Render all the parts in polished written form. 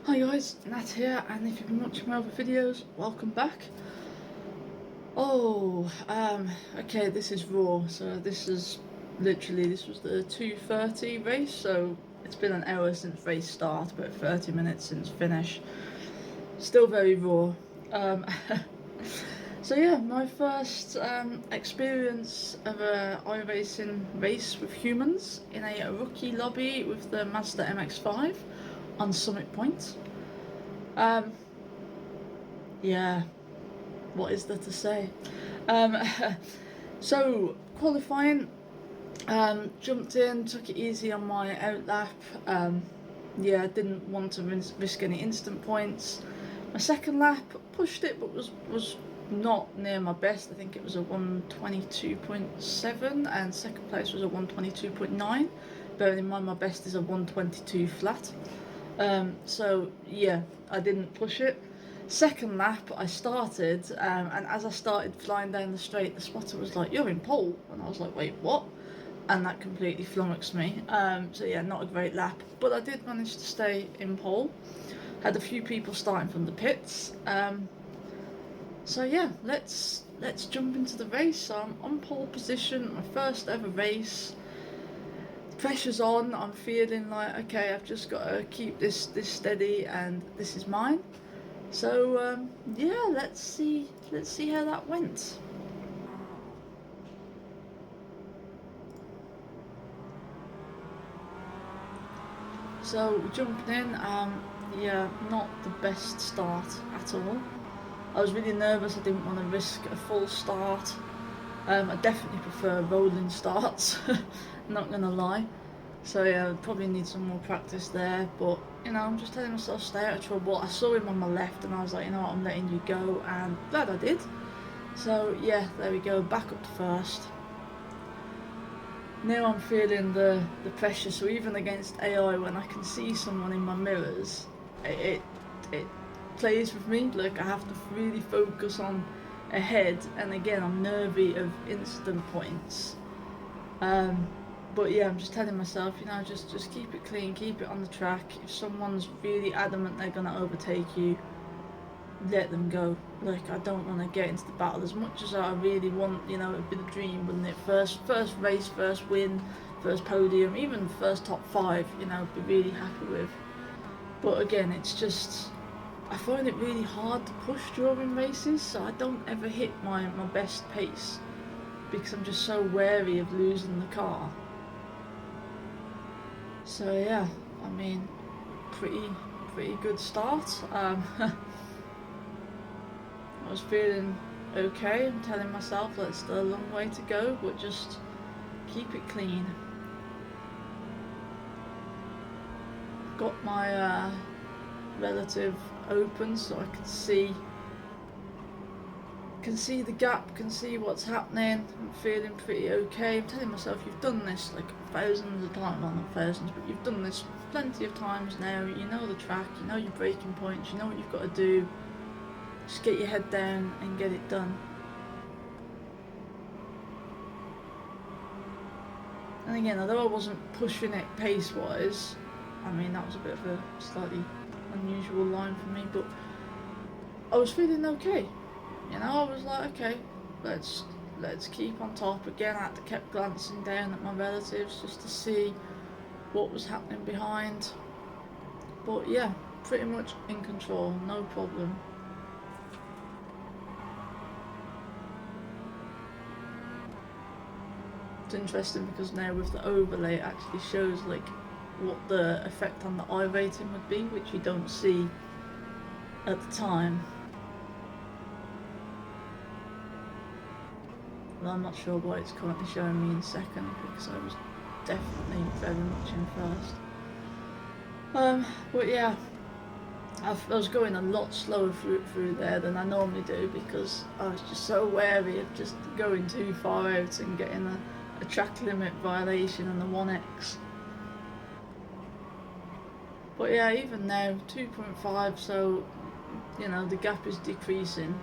Hi guys, Nat here, and if you've been watching my other videos, welcome back. Okay, this is Raw, so this was the 2:30 race, so it's been an hour since race start, about 30 minutes since finish. Still very raw. Um, so yeah, my first experience of a iRacing race with humans in a rookie lobby with the Mazda MX-5 on Summit Point. Um, yeah, what is there to say? Um, so qualifying, jumped in, took it easy on my out lap. Yeah, didn't want to risk any instant points. My second lap pushed it, but was not near my best. I think it was a 122.7, and second place was a 122.9. Bearing in mind my best is a 122 flat. So yeah, I didn't push it. Second lap, I started, and as I started flying down the straight, the spotter was like, "You're in pole," and I was like, "Wait, what?" And that completely flummoxed me. So yeah, not a great lap, but I did manage to stay in pole. Had a few people starting from the pits. So yeah, let's jump into the race. So I'm on pole position, my first ever race. Pressure's on. I'm feeling like, okay, I've just got to keep this steady, and this is mine. So yeah, let's see how that went. So jumping in, yeah, not the best start at all. I was really nervous. I didn't want to risk a full start. I definitely prefer rolling starts. Not gonna lie. So yeah, I'd probably need some more practice there. But you know, I'm just telling myself stay out of trouble. I saw him on my left, and I was like, you know what, I'm letting you go, and glad I did. So yeah, there we go, back up to first. Now I'm feeling the pressure. So even against AI, when I can see someone in my mirrors, it plays with me. Like I have to really focus on ahead, and again I'm nervy of instant points. Um, but yeah, I'm just telling myself, you know, just keep it clean, keep it on the track. If someone's really adamant they're gonna overtake you, let them go. Like I don't want to get into the battle as much as I really want. You know, it'd be the dream, wouldn't it? First race, first win, first podium, even first top five. You know, be really happy with. But again, it's just I find it really hard to push during races, so I don't ever hit my best pace because I'm just so wary of losing the car. So yeah, I mean, pretty good start. I was feeling okay. I'm telling myself that it's still a long way to go, but just keep it clean. Got my relative open so I can see the gap, can see what's happening. I'm feeling pretty okay. I'm telling myself you've done this like thousands of times, well not thousands, but you've done this plenty of times now. You know the track, you know your braking points, you know what you've got to do. Just get your head down and get it done. And again, although I wasn't pushing it pace-wise, I mean that was a bit of a slightly unusual line for me, but I was feeling okay. You know, I was like, okay, let's keep on top. Again, I kept glancing down at my relatives just to see what was happening behind. But yeah, pretty much in control, no problem. It's interesting because now with the overlay it actually shows like what the effect on the I rating would be, which you don't see at the time. Well, I'm not sure why it's currently showing me in second because I was definitely very much in first. But yeah, I was going a lot slower through there than I normally do because I was just so wary of just going too far out and getting a track limit violation on the 1X. But yeah, even now 2.5, so you know the gap is decreasing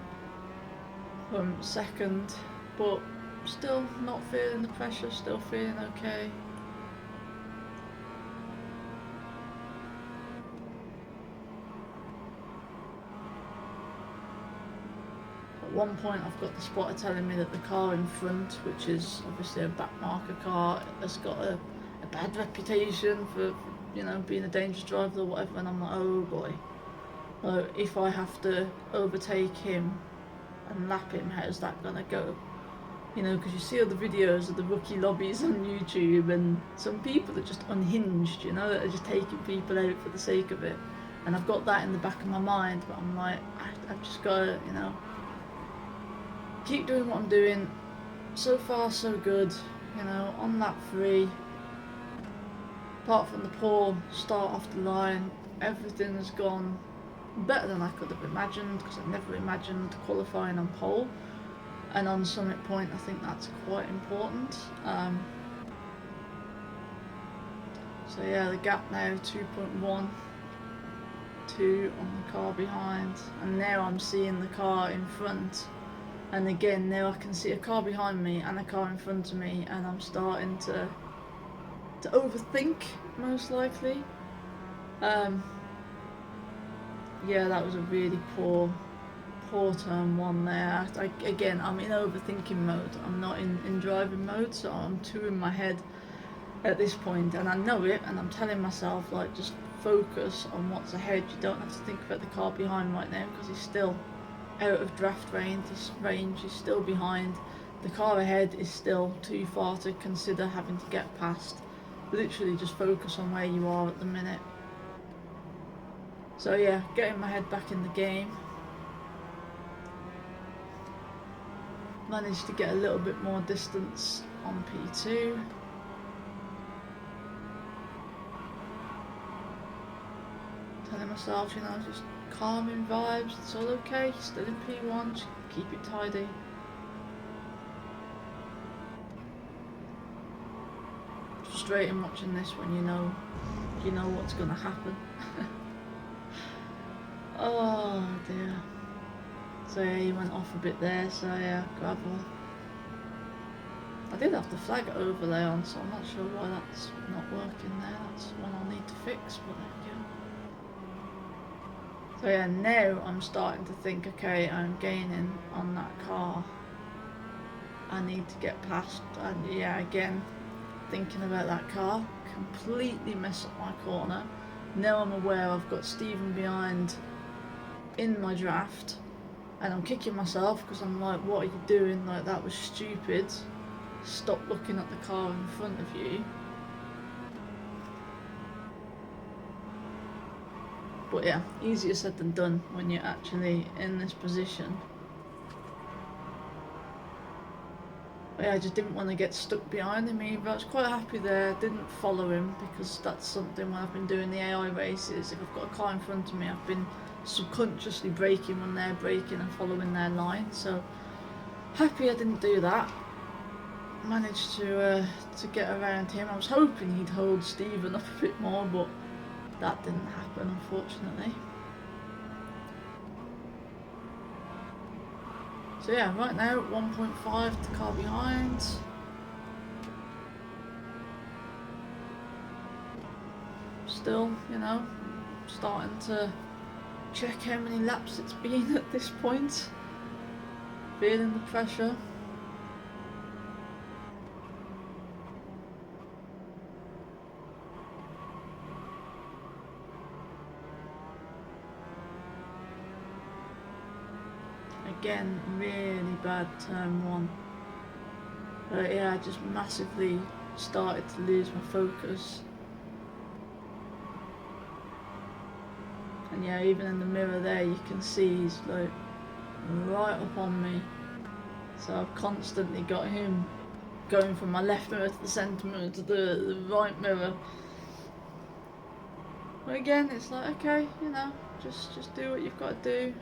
from second, but still not feeling the pressure, still feeling okay. At one point I've got the spotter telling me that the car in front, which is obviously a backmarker car, has got a bad reputation for, you know, being a dangerous driver or whatever, and I'm like, oh boy. So if I have to overtake him and lap him, how's that gonna go? You know, because you see all the videos of the rookie lobbies on YouTube, and some people are just unhinged, you know, that are just taking people out for the sake of it. And I've got that in the back of my mind, but I'm like, I've just got to, you know, keep doing what I'm doing. So far so good, you know, on lap 3. Apart from the poor start off the line, everything has gone better than I could have imagined, because I never imagined qualifying on pole. And on Summit Point, I think that's quite important. So yeah, the gap now 2.1, 2 on the car behind, and now I'm seeing the car in front. And again, now I can see a car behind me and a car in front of me, and I'm starting to overthink, most likely. Yeah, that was a really poor turn 1 there. Again, I'm in overthinking mode. I'm not in driving mode, so I'm too in my head at this point, and I know it, and I'm telling myself, like, just focus on what's ahead. You don't have to think about the car behind right now, because he's still out of draft range. He's still behind. The car ahead is still too far to consider having to get past. Literally just focus on where you are at the minute. So yeah, getting my head back in the game. Managed to get a little bit more distance on P2. Telling myself, you know, just calming vibes, it's all okay, still in P1, just keep it tidy. Frustrating watching this when you know what's gonna happen. Oh dear. So yeah, he went off a bit there, so yeah, gravel. I did have the flag overlay on, so I'm not sure why that's not working there. That's one I'll need to fix, but there we go. So yeah, now I'm starting to think, okay, I'm gaining on that car. I need to get past, and yeah, again, thinking about that car, completely mess up my corner. Now I'm aware I've got Stephen behind in my draft, and I'm kicking myself because I'm like, what are you doing? Like, that was stupid. Stop looking at the car in front of you. But yeah, easier said than done when you're actually in this position. But yeah, I just didn't want to get stuck behind him either. I was quite happy there, didn't follow him, because that's something when I've been doing the AI races, if I've got a car in front of me, I've been subconsciously braking when they're braking and following their line. So happy I didn't do that. Managed to get around him. I was hoping he'd hold Stephen up a bit more, but that didn't happen, unfortunately. So yeah, right now 1.5, the car behind. Still, you know, starting to check how many laps it's been at this point. Feeling the pressure. Again, really bad turn 1. But yeah, I just massively started to lose my focus. And yeah, even in the mirror there, you can see he's like right up on me. So I've constantly got him going from my left mirror to the centre mirror to the right mirror. But again, it's like, okay, you know, just do what you've got to do.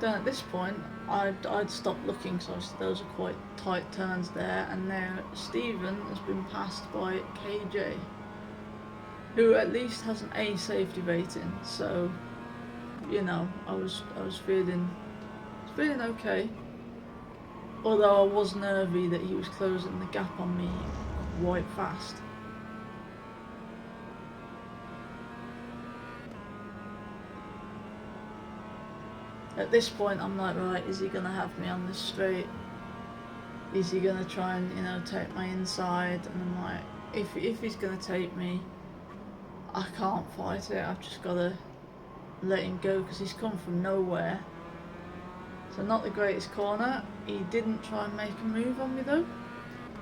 Then at this point, I'd stopped looking, so those are quite tight turns there, and now Stephen has been passed by KJ, who at least has an A safety rating. So, you know, I was feeling okay. Although I was nervy that he was closing the gap on me quite fast. at this point I'm like, right, is he going to have me on this straight? Is he going to try and, you know, take my inside? And I'm like, if he's going to take me, I can't fight it. I've just got to let him go because he's come from nowhere. So not the greatest corner. He didn't try and make a move on me though.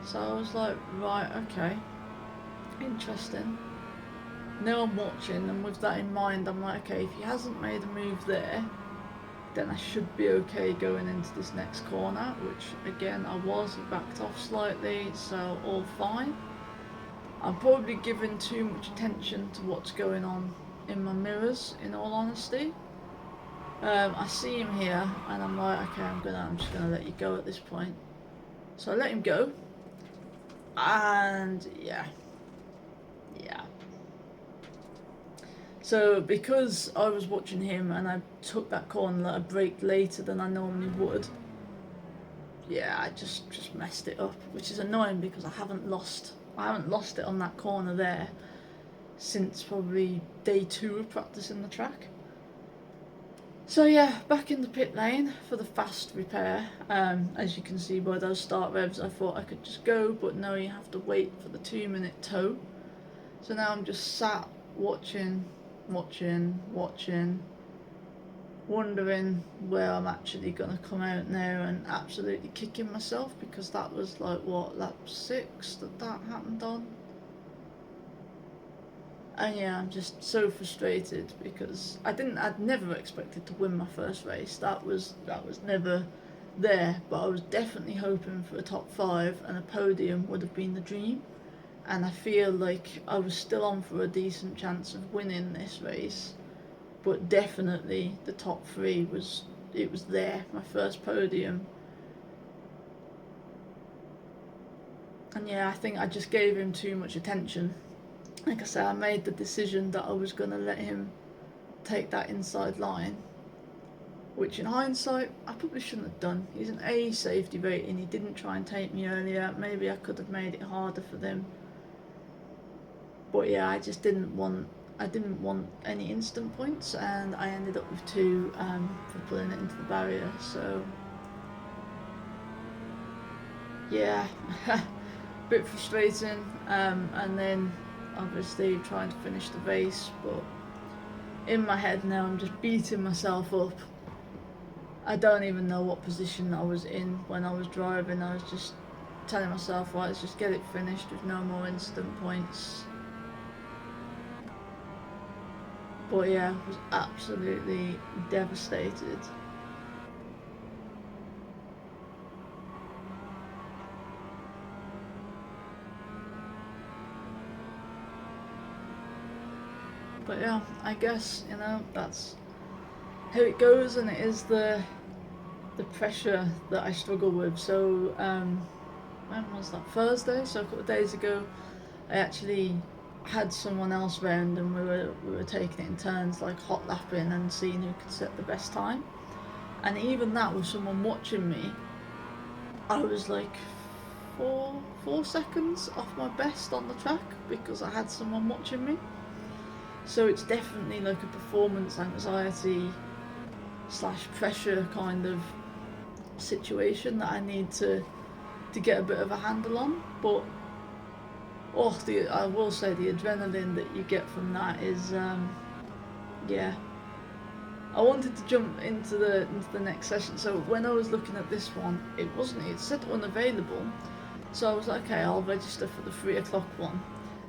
So I was like, right, okay, interesting. Now I'm watching, and with that in mind, I'm like, okay, if he hasn't made a move there, then I should be okay going into this next corner, which again I was. He backed off slightly, so all fine. I'm probably giving too much attention to what's going on in my mirrors, in all honesty. I see him here and I'm like, okay, I'm just gonna let you go at this point. So I let him go, and yeah. So because I was watching him and I took that corner that I braked later than I normally would, yeah, I just messed it up, which is annoying because I haven't lost it on that corner there since probably day 2 of practicing the track. So yeah, back in the pit lane for the fast repair. As you can see by those start revs, I thought I could just go, but no, you have to wait for the 2-minute tow. So now I'm just sat watching, wondering where I'm actually going to come out now, and absolutely kicking myself because that was like, what, lap 6 that happened on? And yeah, I'm just so frustrated because I'd never expected to win my first race. That was never there, but I was definitely hoping for a top 5, and a podium would have been the dream. And I feel like I was still on for a decent chance of winning this race, but definitely the top 3 was there, my first podium. And yeah, I think I just gave him too much attention. Like I said, I made the decision that I was going to let him take that inside line, which in hindsight I probably shouldn't have done. He's an A safety rating, he didn't try and take me earlier. Maybe I could have made it harder for them. But yeah, I just didn't want any instant points, and I ended up with 2 for pulling it into the barrier. So yeah, bit frustrating. And then obviously trying to finish the race, but in my head now I'm just beating myself up. I don't even know what position I was in when I was driving. I was just telling myself, right, let's just get it finished with no more instant points. But yeah, I was absolutely devastated. But yeah, I guess, you know, that's how it goes, and it is the pressure that I struggle with. So when was that? Thursday, so a couple of days ago, I actually had someone else round, and we were taking it in turns, like hot lapping and seeing who could set the best time. And even that, with someone watching me, I was like 4 seconds off my best on the track because I had someone watching me. So it's definitely like a performance anxiety / pressure kind of situation that I need to get a bit of a handle on. But I will say the adrenaline that you get from that is yeah. I wanted to jump into the next session, so when I was looking at this one, it said unavailable. So I was like, okay, I'll register for the 3 o'clock one.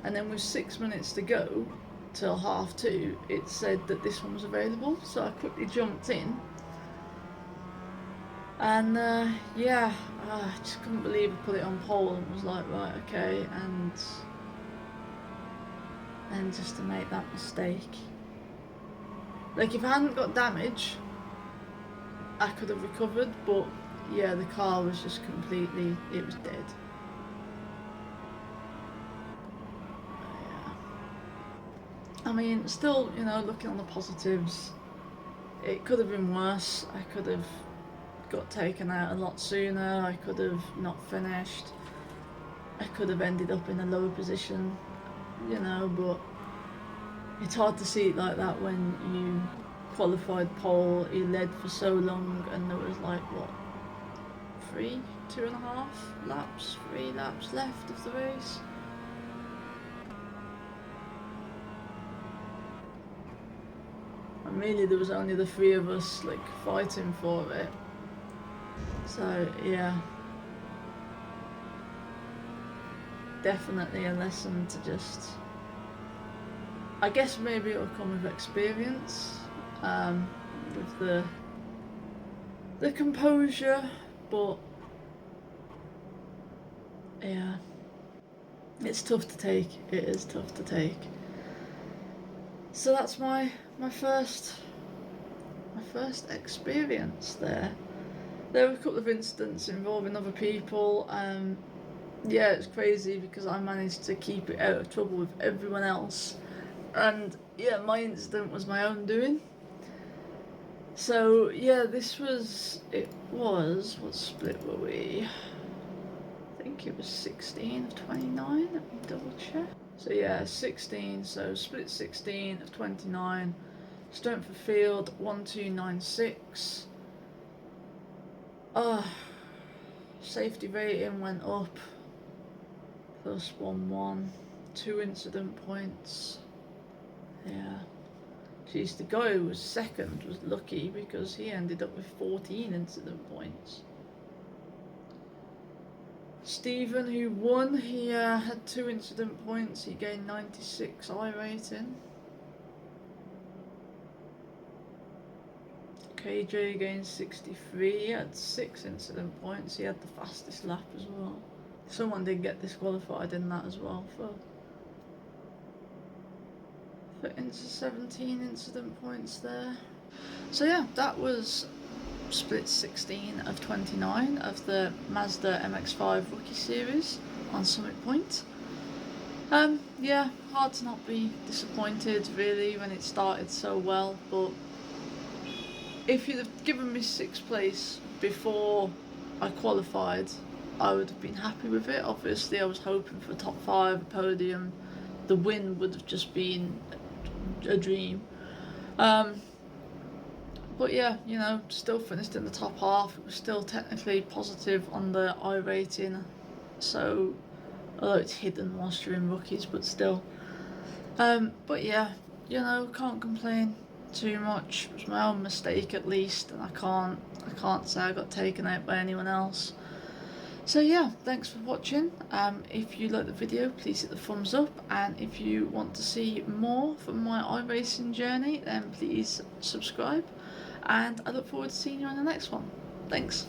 And then with 6 minutes to go till 2:30, it said that this one was available. So I quickly jumped in. And yeah, I just couldn't believe I put it on pole and was like, right, okay, and just to make that mistake. Like, if I hadn't got damage, I could have recovered, but yeah, the car was just completely, it was dead. Yeah. I mean, still, you know, looking on the positives, it could have been worse. I could have got taken out a lot sooner, I could have not finished, I could have ended up in a lower position, you know, but it's hard to see it like that when qualified pole, he led for so long, and there was like, what, 2.5 laps, 3 laps left of the race. And really there was only the 3 of us like fighting for it. So yeah, definitely a lesson to just, I guess maybe it'll come with experience, with the composure, but yeah, it's tough to take. It is tough to take. So that's my first experience there. There were a couple of incidents involving other people. Yeah, it's crazy because I managed to keep it out of trouble with everyone else, and yeah, my incident was my own doing. So yeah, what split were we? I think it was 16 of 29, let me double check. So yeah, 16, so split 16 of 29, strength of field 1296. Safety rating went up, plus 1, 2 incident points. Yeah. Jeez, the guy who was second was lucky because he ended up with 14 incident points. Stephen, who won, he had 2 incident points, he gained 96 iRacing. KJ gained 63, he had 6 incident points, he had the fastest lap as well. Someone did get disqualified in that as well for 17 incident points there. So yeah, that was split 16 of 29 of the Mazda MX-5 Rookie Series on Summit Point. Yeah, hard to not be disappointed really when it started so well, but if you'd have given me 6th place before I qualified, I would have been happy with it. Obviously I was hoping for top 5, a podium. The win would have just been a dream. But yeah, you know, still finished in the top half. It was still technically positive on the iRating, so although it's hidden whilst you're in rookies, but still. But yeah, you know, can't complain too much. It was my own mistake at least, and I can't say I got taken out by anyone else. So yeah, thanks for watching. If you like the video, please hit the thumbs up, and if you want to see more from my iRacing journey, then please subscribe, and I look forward to seeing you on the next one. Thanks.